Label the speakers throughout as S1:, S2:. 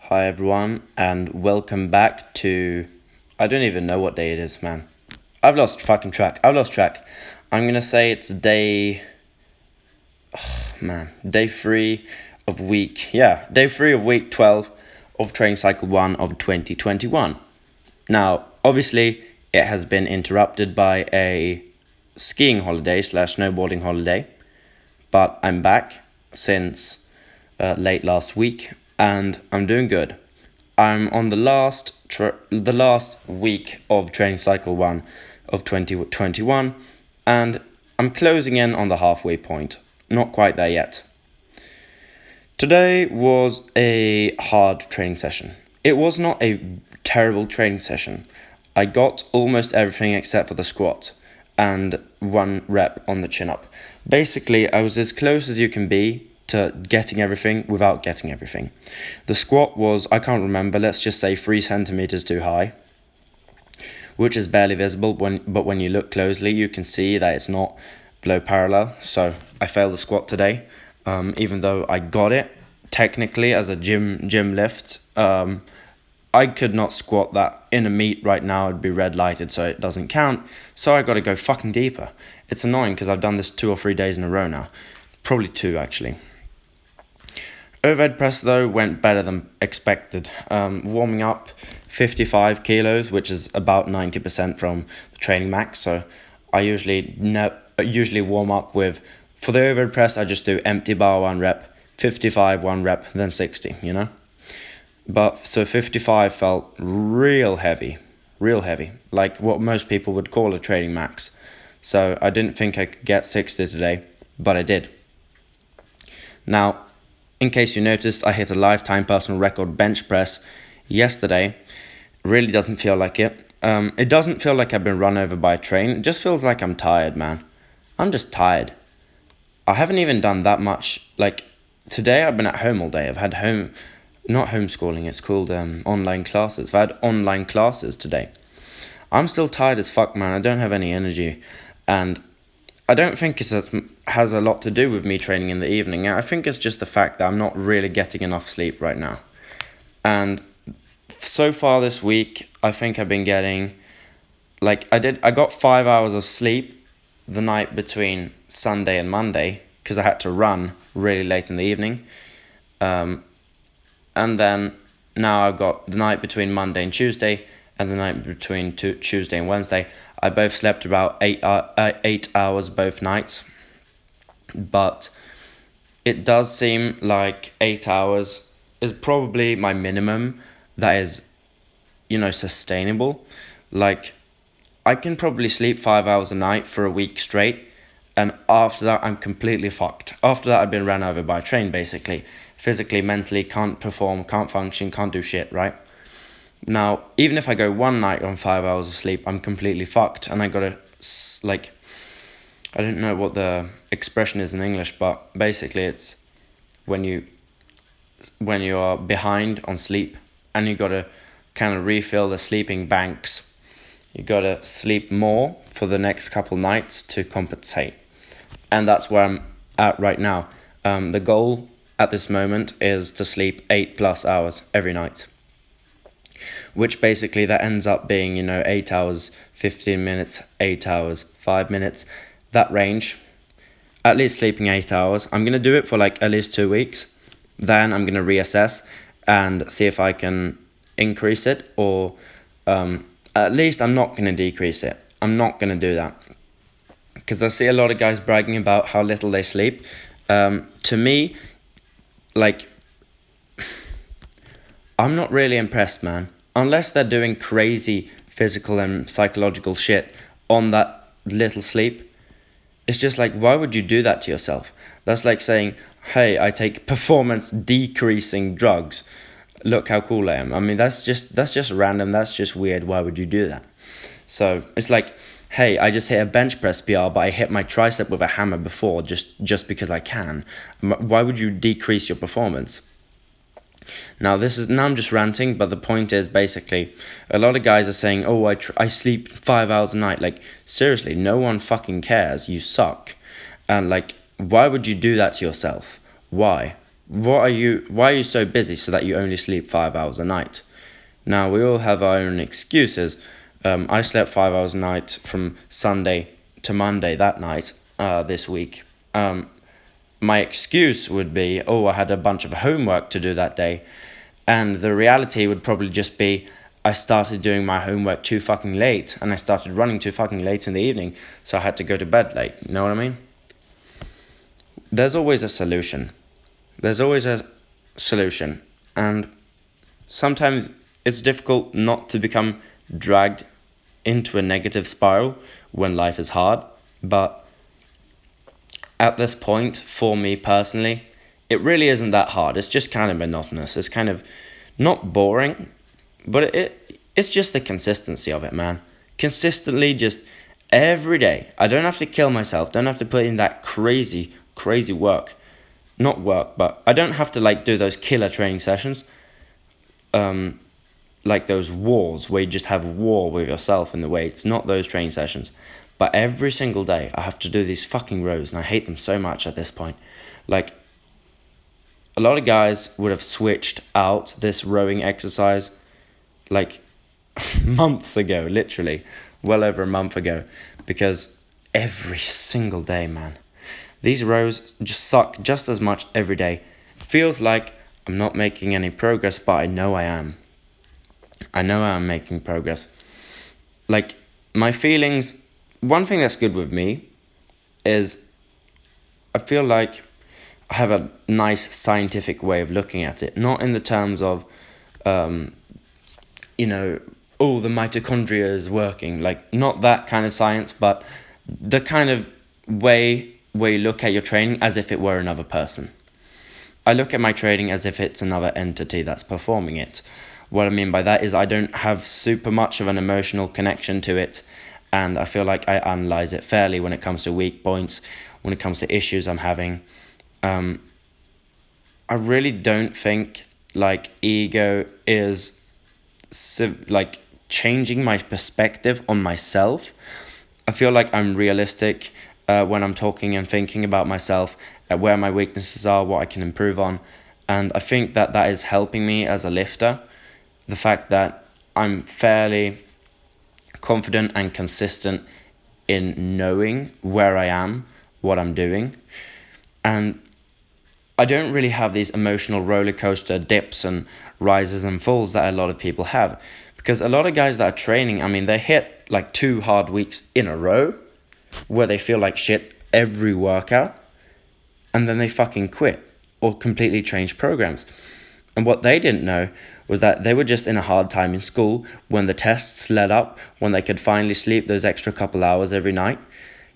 S1: Hi everyone, and welcome back to... I don't even know what day it is, man. I've lost fucking track. I'm gonna say it's day... Day 3 of week... Yeah, day 3 of week 12 of training cycle 1 of 2021. Now, obviously, it has been interrupted by a skiing holiday / snowboarding holiday. But I'm back since late last week, and I'm doing good. I'm on the last week of training cycle 1 of 2021, and I'm closing in on the halfway point. Not quite there yet. Today was a hard training session. It was not a terrible training session. I got almost everything except for the squat and 1 rep on the chin-up. Basically, I was as close as you can be to getting everything without getting everything. The squat was, I can't remember, let's just say 3 centimeters too high, which is barely visible, but when you look closely, you can see that it's not below parallel. So I failed the squat today, even though I got it technically as a gym lift. I could not squat that in a meet right now. It'd be red lighted, so it doesn't count. So I got to go fucking deeper. It's annoying because I've done this 2 or 3 days in a row now. Probably 2, actually. Overhead press, though, went better than expected. Warming up 55 kilos, which is about 90% from the training max. So I usually warm up with, for the overhead press, I just do empty bar 1 rep, 55 1 rep, then 60, But so 55 felt real heavy, like what most people would call a training max. So I didn't think I could get 60 today, but I did. Now, in case you noticed, I hit a lifetime personal record bench press yesterday. Really doesn't feel like it. It doesn't feel like I've been run over by a train. It just feels like I'm tired, man. I'm just tired. I haven't even done that much. Like, today I've been at home all day. I've had not homeschooling, it's called online classes. I've had online classes today. I'm still tired as fuck, man. I don't have any energy. And I don't think it has a lot to do with me training in the evening. I think it's just the fact that I'm not really getting enough sleep right now. And so far this week, I think I've been getting... I got 5 hours of sleep the night between Sunday and Monday because I had to run really late in the evening. And then now I've got the night between Monday and Tuesday and the night between Tuesday and Wednesday. I both slept about 8 hours both nights. But it does seem like 8 hours is probably my minimum that is, sustainable. Like, I can probably sleep 5 hours a night for a week straight. And after that, I'm completely fucked. After that, I've been ran over by a train, basically. Physically, mentally, can't perform, can't function, can't do shit, right? Now, even if I go one night on 5 hours of sleep, I'm completely fucked. And I gotta, I don't know what the expression is in English, but basically it's when you are behind on sleep and you gotta kind of refill the sleeping banks. You gotta sleep more for the next couple nights to compensate. And that's where I'm at right now. The goal at this moment is to sleep 8+ hours every night. Which basically that ends up being, 8 hours, 15 minutes, 8 hours, 5 minutes. That range. At least sleeping 8 hours. I'm going to do it for at least 2 weeks. Then I'm going to reassess and see if I can increase it or at least I'm not going to decrease it. I'm not going to do that. Because I see a lot of guys bragging about how little they sleep. To me, I'm not really impressed, man. Unless they're doing crazy physical and psychological shit on that little sleep. It's just why would you do that to yourself? That's like saying, hey, I take performance decreasing drugs. Look how cool I am. I mean, that's just random. That's just weird. Why would you do that? So it's like, hey, I just hit a bench press PR, but I hit my tricep with a hammer before just because I can. Why would you decrease your performance? Now I'm just ranting, but the point is basically a lot of guys are saying, oh, I sleep 5 hours a night. Seriously, no one fucking cares. You suck. And why would you do that to yourself? Why? why are you so busy so that you only sleep 5 hours a night? Now, we all have our own excuses. I slept 5 hours a night from Sunday to Monday that night this week. My excuse would be, oh, I had a bunch of homework to do that day. And the reality would probably just be, I started doing my homework too fucking late, and I started running too fucking late in the evening, so I had to go to bed late. You know what I mean? There's always a solution. There's always a solution. And sometimes it's difficult not to become dragged into a negative spiral when life is hard. But at this point, for me personally, it really isn't that hard. It's just kind of monotonous. It's kind of not boring, but it's just the consistency of it, man. Consistently, just every day. I don't have to kill myself. Don't have to put in that crazy work. Not work, but I don't have to like do those killer training sessions. Like those wars where you just have war with yourself in the weights. Not those training sessions. But every single day I have to do these fucking rows, and I hate them so much at this point. Like, a lot of guys would have switched out this rowing exercise like months ago, literally, well over a month ago, because every single day, man, these rows just suck just as much every day. Feels like I'm not making any progress, but I know I am. I know I'm making progress. Like, my feelings, one thing that's good with me is I feel like I have a nice scientific way of looking at it. Not in the terms of, oh, the mitochondria is working. Like, not that kind of science, but the kind of way where you look at your training as if it were another person. I look at my training as if it's another entity that's performing it. What I mean by that is I don't have super much of an emotional connection to it, and I feel like I analyze it fairly when it comes to weak points, when it comes to issues I'm having. I really don't think like ego is like changing my perspective on myself. I feel like I'm realistic when I'm talking and thinking about myself, where my weaknesses are, what I can improve on. And I think that is helping me as a lifter. The fact that I'm fairly confident and consistent in knowing where I am, what I'm doing. And I don't really have these emotional roller coaster dips and rises and falls that a lot of people have. Because a lot of guys that are training, I mean, they hit like 2 hard weeks in a row where they feel like shit every workout, and then they fucking quit or completely change programs. And what they didn't know was that they were just in a hard time in school when the tests let up, when they could finally sleep those extra couple hours every night.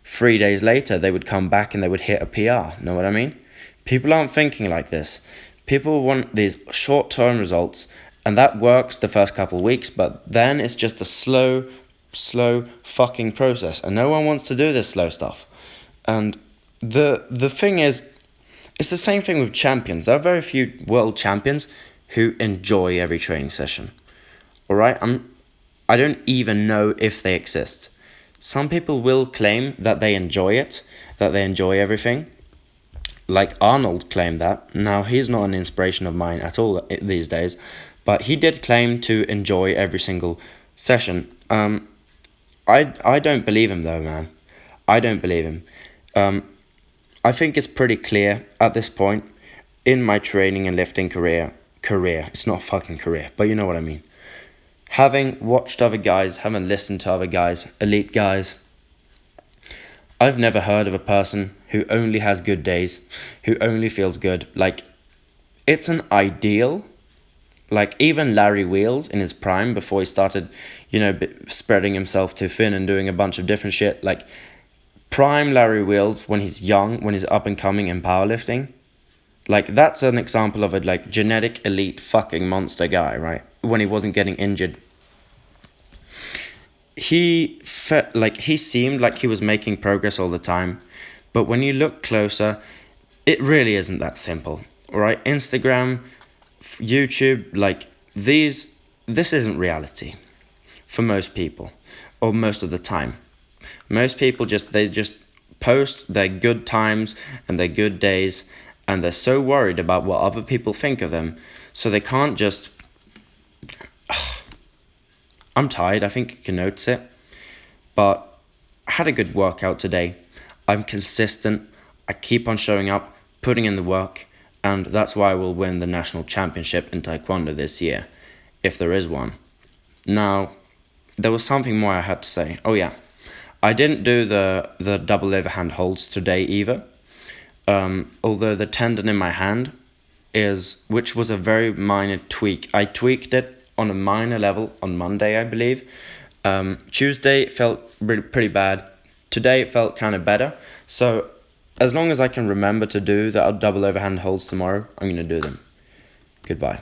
S1: 3 days later, they would come back and they would hit a PR. Know what I mean? People aren't thinking like this. People want these short-term results, and that works the first couple of weeks, but then it's just a slow fucking process, and no one wants to do this slow stuff. And the thing is, it's the same thing with champions. There are very few world champions who enjoy every training session. Alright? I don't even know if they exist. Some people will claim that they enjoy it, that they enjoy everything. Like Arnold claimed that. Now, he's not an inspiration of mine at all these days, but he did claim to enjoy every single session. I don't believe him though, man. I don't believe him. I think it's pretty clear at this point in my training and lifting career, it's not a fucking career, but you know what I mean. Having watched other guys, having listened to other guys, elite guys, I've never heard of a person who only has good days, who only feels good. Like, it's an ideal. Like, even Larry Wheels in his prime, before he started, spreading himself too thin and doing a bunch of different shit. Like, prime Larry Wheels, when he's young, when he's up and coming in powerlifting. Like, that's an example of a, like, genetic elite fucking monster guy, right? When he wasn't getting injured. He seemed like he was making progress all the time, but when you look closer, it really isn't that simple, right? Instagram, YouTube, like this isn't reality for most people, or most of the time. Most people just post their good times and their good days, and they're so worried about what other people think of them, so they can't just... I'm tired, I think you can notice it, but I had a good workout today. I'm consistent, I keep on showing up, putting in the work, and that's why I will win the national championship in Taekwondo this year, if there is one. Now, there was something more I had to say. Oh yeah, I didn't do the double overhand holds today either. Although the tendon in my hand which was a very minor tweak. I tweaked it on a minor level on Monday, I believe. Tuesday it felt pretty bad. Today it felt kind of better. So as long as I can remember to do the double overhand holds tomorrow, I'm going to do them. Goodbye.